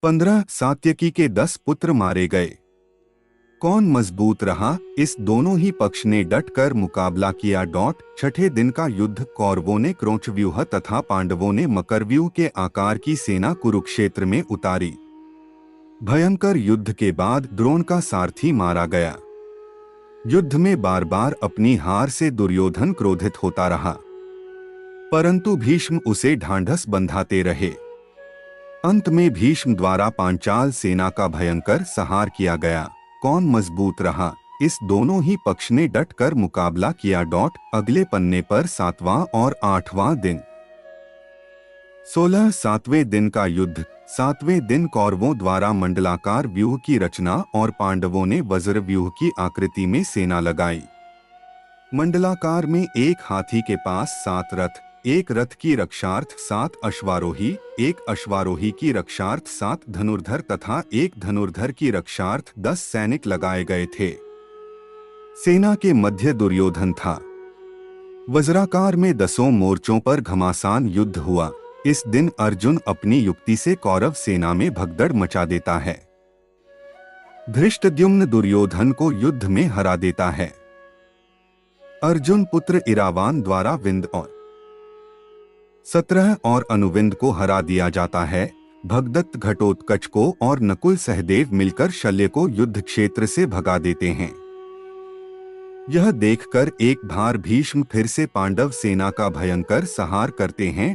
15 सात्यकी के 10 पुत्र मारे गए। कौन मजबूत रहा, इस दोनों ही पक्ष ने डट कर मुकाबला किया। छठे दिन का युद्ध। कौरवों ने क्रोंचव्यूह तथा पांडवों ने मकरव्यूह के आकार की सेना कुरुक्षेत्र में उतारी। भयंकर युद्ध के बाद द्रोण का सारथी मारा गया। युद्ध में बार बार अपनी हार से दुर्योधन क्रोधित होता रहा, परंतु भीष्म उसे ढांढस बंधाते रहे। अंत में भीष्म द्वारा पांचाल सेना का भयंकर संहार किया गया। कौन मजबूत रहा, इस दोनों ही पक्ष ने डट कर मुकाबला किया। अगले पन्ने पर 7वां और 8वां दिन। 16 सातवें दिन का युद्ध। 7वें दिन कौरवों द्वारा मंडलाकार व्यूह की रचना और पांडवों ने वज्र व्यूह की आकृति में सेना लगाई। मंडलाकार में एक हाथी के पास 7 रथ, एक रथ की रक्षार्थ 7 अश्वारोही, एक अश्वारोही की रक्षार्थ 7 धनुर्धर तथा एक धनुर्धर की रक्षार्थ 10 सैनिक लगाए गए थे। सेना के मध्य दुर्योधन था। वज्राकार में 10 मोर्चों पर घमासान युद्ध हुआ। इस दिन अर्जुन अपनी युक्ति से कौरव सेना में भगदड़ मचा देता है। धृष्टद्युम्न दुर्योधन को युद्ध में हरा देता है। अर्जुन पुत्र इरावान द्वारा विंद और सत्रह और अनुविंद को हरा दिया जाता है। भगदत्त घटोत्कच को और नकुल सहदेव मिलकर शल्य को युद्ध क्षेत्र से भगा देते हैं। यह देखकर एक बार भीष्म फिर से पांडव सेना का भयंकर संहार करते हैं।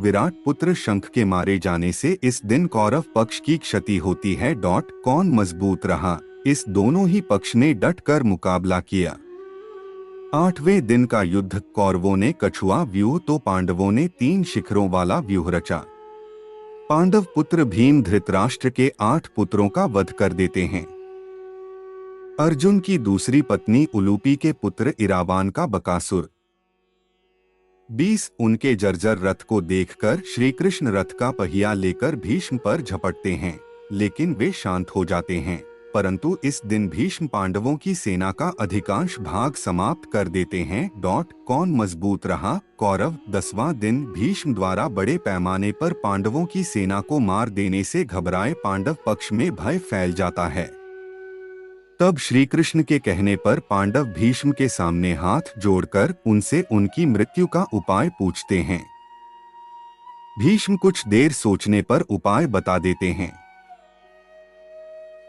विराट पुत्र शंख के मारे जाने से इस दिन कौरव पक्ष की क्षति होती है। कौन मजबूत रहा, इस दोनों ही पक्ष ने डट कर मुकाबला किया। 8वें दिन का युद्ध। कौरवों ने कछुआ व्यूह तो पांडवों ने 3 शिखरों वाला व्यूह रचा। पांडव पुत्र भीम धृतराष्ट्र के 8 पुत्रों का वध कर देते हैं। अर्जुन की दूसरी पत्नी उलूपी के पुत्र इरावान का बकासुर। 20 उनके जर्जर रथ को देखकर श्री कृष्ण रथ का पहिया लेकर भीष्म पर झपटते हैं, लेकिन वे शांत हो जाते हैं। परंतु इस दिन भीष्म पांडवों की सेना का अधिकांश भाग समाप्त कर देते हैं। कौन मजबूत रहा, कौरव। 10वां दिन। भीष्म द्वारा बड़े पैमाने पर पांडवों की सेना को मार देने से घबराए पांडव पक्ष में भय फैल जाता है। तब श्री कृष्ण के कहने पर पांडव भीष्म के सामने हाथ जोड़कर उनसे उनकी मृत्यु का उपाय पूछते हैं। भीष्म कुछ देर सोचने पर उपाय बता देते हैं।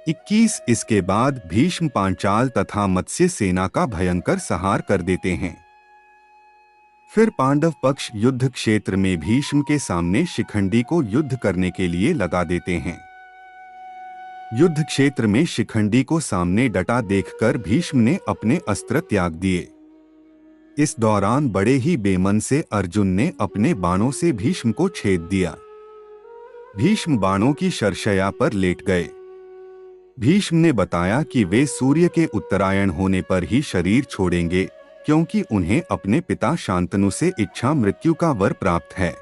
21 इसके बाद भीष्म पांचाल तथा मत्स्य सेना का भयंकर संहार कर देते हैं। फिर पांडव पक्ष युद्ध क्षेत्र में भीष्म के सामने शिखंडी को युद्ध करने के लिए लगा देते हैं। युद्ध क्षेत्र में शिखंडी को सामने डटा देखकर भीष्म ने अपने अस्त्र त्याग दिए। इस दौरान बड़े ही बेमन से अर्जुन ने अपने बाणों से भीष्म को छेद दिया। भीष्म बाणों की शरशया पर लेट गए। भीष्म ने बताया कि वे सूर्य के उत्तरायण होने पर ही शरीर छोड़ेंगे, क्योंकि उन्हें अपने पिता शांतनु से इच्छा मृत्यु का वर प्राप्त है।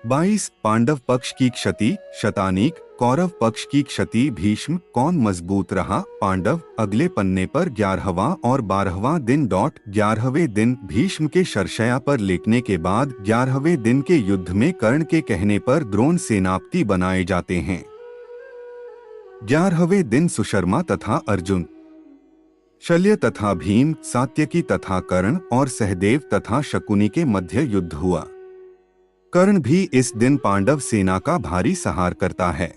22 पांडव पक्ष की क्षति। शतानीक। कौरव पक्ष की क्षति। भीष्म। कौन मजबूत रहा, पांडव। अगले पन्ने पर 11वां और 12वां दिन। 11वें दिन। भीष्म के शरशया पर लेटने के बाद 11वें दिन के युद्ध में कर्ण के कहने पर द्रोण सेनापति बनाए जाते हैं। 11वें दिन सुशर्मा तथा अर्जुन, शल्य तथा भीम, सात्यकी तथा कर्ण और सहदेव तथा शकुनी के मध्य युद्ध हुआ। कर्ण भी इस दिन पांडव सेना का भारी संहार करता है।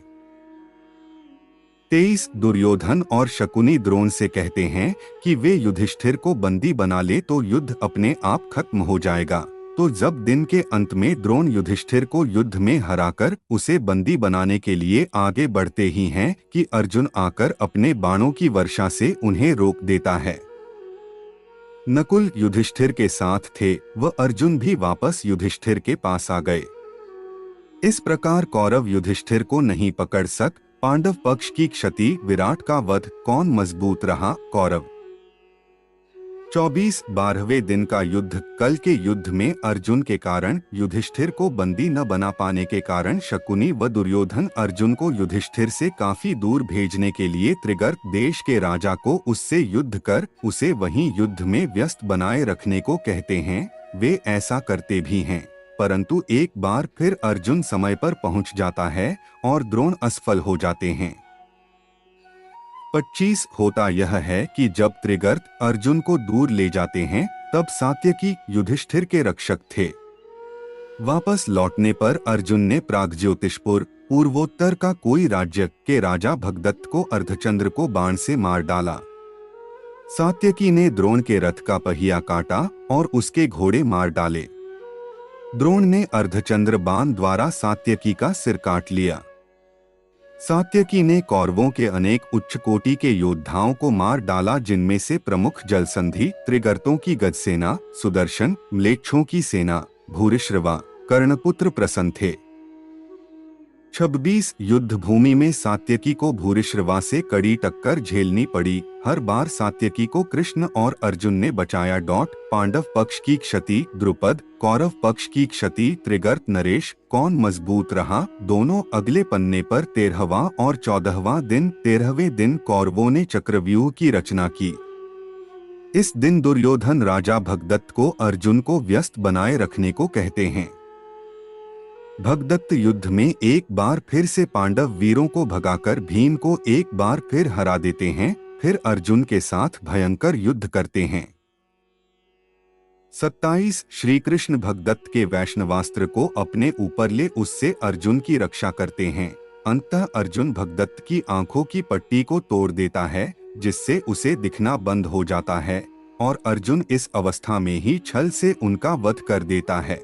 23 दुर्योधन और शकुनी द्रोण से कहते हैं कि वे युधिष्ठिर को बंदी बना ले तो युद्ध अपने आप खत्म हो जाएगा। तो जब दिन के अंत में द्रोण युधिष्ठिर को युद्ध में हराकर उसे बंदी बनाने के लिए आगे बढ़ते ही हैं कि अर्जुन आकर अपने बाणों की वर्षा से उन्हें रोक देता है। नकुल युधिष्ठिर के साथ थे, वह अर्जुन भी वापस युधिष्ठिर के पास आ गए। इस प्रकार कौरव युधिष्ठिर को नहीं पकड़ सक। पांडव पक्ष की क्षति। विराट का वध। कौन मजबूत रहा, कौरव। 24 12वें दिन का युद्ध। कल के युद्ध में अर्जुन के कारण युधिष्ठिर को बंदी न बना पाने के कारण शकुनी व दुर्योधन अर्जुन को युधिष्ठिर से काफी दूर भेजने के लिए त्रिगर्त देश के राजा को उससे युद्ध कर उसे वहीं युद्ध में व्यस्त बनाए रखने को कहते हैं। वे ऐसा करते भी हैं। परंतु एक बार फिर अर्जुन समय पर पहुंच जाता है और द्रोण असफल हो जाते हैं। 25 होता यह है कि जब त्रिगर्त अर्जुन को दूर ले जाते हैं तब सात्यकी युधिष्ठिर के रक्षक थे। वापस लौटने पर अर्जुन ने प्रागज्योतिषपुर पूर्वोत्तर का कोई राज्य के राजा भगदत्त को अर्धचंद्र को बाण से मार डाला। सात्यकी ने द्रोण के रथ का पहिया काटा और उसके घोड़े मार डाले। द्रोण ने अर्धचंद्र बाण द्वारा सात्यकी का सिर काट लिया। सात्यकी ने कौरवों के अनेक उच्च कोटि के योद्धाओं को मार डाला, जिनमें से प्रमुख जलसंधि त्रिगर्तों की गजसेना, सुदर्शन, म्लेच्छों की सेना, भूरिश्रवा, कर्णपुत्र प्रसन थे। 26 युद्ध भूमि में सात्यकी को भूरिश्रवा से कड़ी टक्कर झेलनी पड़ी। हर बार सात्यकी को कृष्ण और अर्जुन ने बचाया। पांडव पक्ष की क्षति द्रुपद, कौरव पक्ष की क्षति त्रिगर्त नरेश। कौन मजबूत रहा? दोनों। अगले पन्ने पर 13वां और 14वां दिन। 13वें दिन कौरवों ने चक्रव्यूह की रचना की। इस दिन दुर्योधन राजा भगदत्त को अर्जुन को व्यस्त बनाए रखने को कहते हैं। भगदत्त युद्ध में एक बार फिर से पांडव वीरों को भगाकर भीम को एक बार फिर हरा देते हैं। फिर अर्जुन के साथ भयंकर युद्ध करते हैं। 27 श्री कृष्ण भगदत्त के वैष्णवास्त्र को अपने ऊपर ले उससे अर्जुन की रक्षा करते हैं। अंततः अर्जुन भगदत्त की आंखों की पट्टी को तोड़ देता है, जिससे उसे दिखना बंद हो जाता है और अर्जुन इस अवस्था में ही छल से उनका वध कर देता है।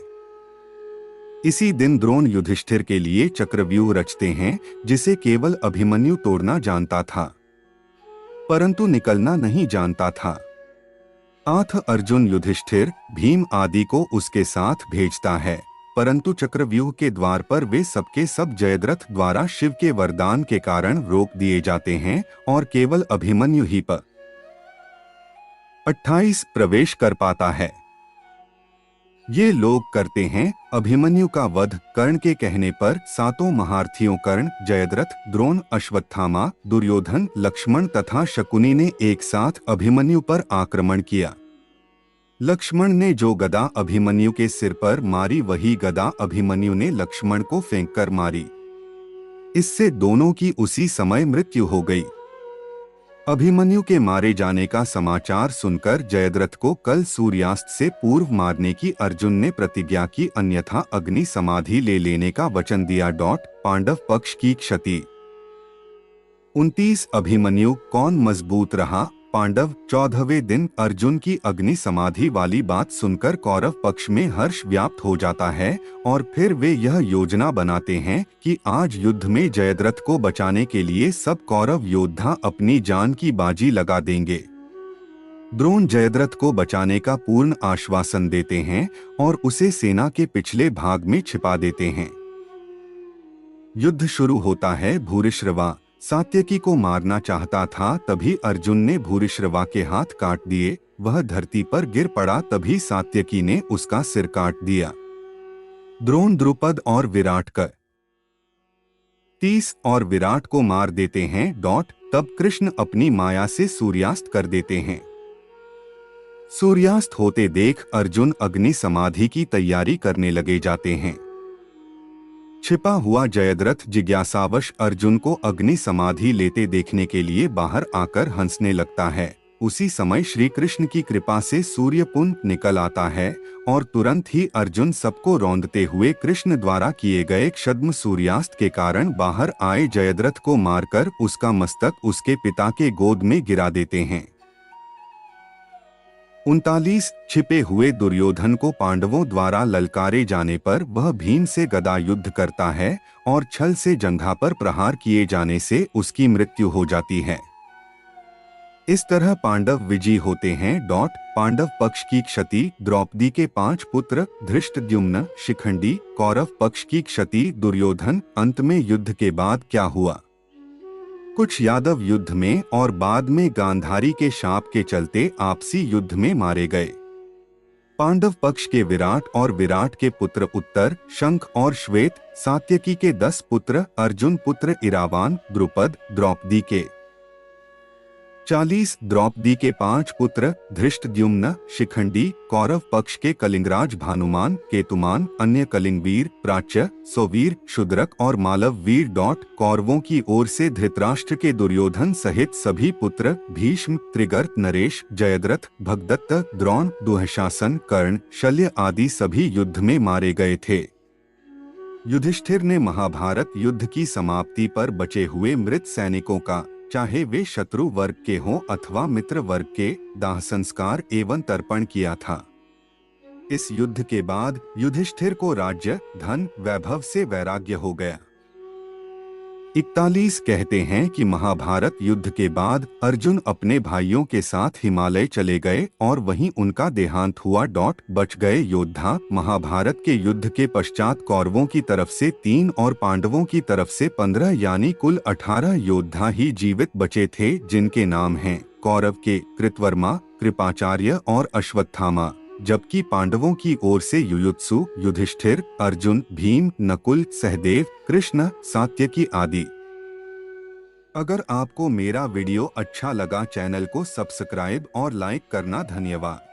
इसी दिन द्रोण युधिष्ठिर के लिए चक्रव्यूह रचते हैं, जिसे केवल अभिमन्यु तोड़ना जानता था, परंतु निकलना नहीं जानता था। आठ अर्जुन युधिष्ठिर, भीम आदि को उसके साथ भेजता है, परंतु चक्रव्यूह के द्वार पर वे सबके सब जयद्रथ द्वारा शिव के वरदान के कारण रोक दिए जाते हैं और केवल अभिमन्यु ही पर 28 प्रवेश कर पाता है। ये लोग करते हैं अभिमन्यु का वध। कर्ण के कहने पर सातों महारथियों कर्ण, जयद्रथ, द्रोण, अश्वत्थामा, दुर्योधन, लक्ष्मण तथा शकुनी ने एक साथ अभिमन्यु पर आक्रमण किया। लक्ष्मण ने जो गदा अभिमन्यु के सिर पर मारी, वही गदा अभिमन्यु ने लक्ष्मण को फेंककर मारी। इससे दोनों की उसी समय मृत्यु हो गई। अभिमन्यु के मारे जाने का समाचार सुनकर जयद्रथ को कल सूर्यास्त से पूर्व मारने की अर्जुन ने प्रतिज्ञा की, अन्यथा अग्नि समाधि ले लेने का वचन दिया। पांडव पक्ष की क्षति 29 अभिमन्यु कौन मजबूत रहा? पांडव 14वें दिन अर्जुन की अग्नि समाधि वाली बात सुनकर कौरव पक्ष में हर्ष व्याप्त हो जाता है और फिर वे यह योजना बनाते हैं कि आज युद्ध में जयद्रथ को बचाने के लिए सब कौरव योद्धा अपनी जान की बाजी लगा देंगे। द्रोण जयद्रथ को बचाने का पूर्ण आश्वासन देते हैं और उसे सेना के पिछले भाग में छिपा देते हैं। युद्ध शुरू होता है। भूरिश्रवा सात्यकी को मारना चाहता था, तभी अर्जुन ने भूरिश्रवा के हाथ काट दिए। वह धरती पर गिर पड़ा, तभी सात्यकी ने उसका सिर काट दिया। द्रोण द्रुपद और विराट का 30 और विराट को मार देते हैं। तब कृष्ण अपनी माया से सूर्यास्त कर देते हैं। सूर्यास्त होते देख अर्जुन अग्नि समाधि की तैयारी करने लगे जाते हैं। छिपा हुआ जयद्रथ जिज्ञासावश अर्जुन को अग्नि समाधि लेते देखने के लिए बाहर आकर हंसने लगता है। उसी समय श्री कृष्ण की कृपा से सूर्यपुंज निकल आता है और तुरंत ही अर्जुन सबको रौंदते हुए कृष्ण द्वारा किए गए क्षद्म सूर्यास्त के कारण बाहर आए जयद्रथ को मारकर उसका मस्तक उसके पिता के गोद में गिरा देते हैं। 39 छिपे हुए दुर्योधन को पांडवों द्वारा ललकारे जाने पर वह भीम से गदा युद्ध करता है और छल से जंघा पर प्रहार किए जाने से उसकी मृत्यु हो जाती है। इस तरह पांडव विजयी होते हैं। पांडव पक्ष की क्षति द्रौपदी के 5 पुत्र धृष्टद्युम्न, शिखंडी। कौरव पक्ष की क्षति दुर्योधन। अंत में युद्ध के बाद क्या हुआ? कुछ यादव युद्ध में और बाद में गांधारी के शाप के चलते आपसी युद्ध में मारे गए। पांडव पक्ष के विराट और विराट के पुत्र उत्तर, शंख और श्वेत। सात्यकी के 10 पुत्र अर्जुन पुत्र इरावान, द्रुपद, द्रौपदी के 40 द्रौपदी के 5 पुत्र धृष्टद्युम्न, शिखंडी, कौरव पक्ष के कलिंगराज भानुमान, केतुमान, अन्य कलिंगवीर, प्राच्य, सौवीर, शूद्रक और मालव वीर। कौरवों की ओर से धृतराष्ट्र के दुर्योधन सहित सभी पुत्र भीष्म, त्रिगर्त, नरेश, जयद्रथ, भगदत्त, द्रोण, दुःशासन, कर्ण, शल्य आदि सभी युद्ध में मारे गए थे। युधिष्ठिर ने महाभारत युद्ध की समाप्ति पर बचे हुए मृत सैनिकों का, चाहे वे शत्रु वर्ग के हों अथवा मित्र वर्ग के, दाह संस्कार एवं तर्पण किया था। इस युद्ध के बाद युधिष्ठिर को राज्य, धन, वैभव से वैराग्य हो गया। 41 कहते हैं कि महाभारत युद्ध के बाद अर्जुन अपने भाइयों के साथ हिमालय चले गए और वहीं उनका देहांत हुआ। बच गए योद्धा। महाभारत के युद्ध के पश्चात कौरवों की तरफ से 3 और पांडवों की तरफ से 15 यानी कुल 18 योद्धा ही जीवित बचे थे, जिनके नाम हैं कौरव के कृतवर्मा, कृपाचार्य और अश्वत्थामा, जबकि पांडवों की ओर से युयुत्सु, युधिष्ठिर, अर्जुन, भीम, नकुल, सहदेव, कृष्ण, सात्यकी आदि। अगर आपको मेरा वीडियो अच्छा लगा चैनल को सब्सक्राइब और लाइक करना। धन्यवाद।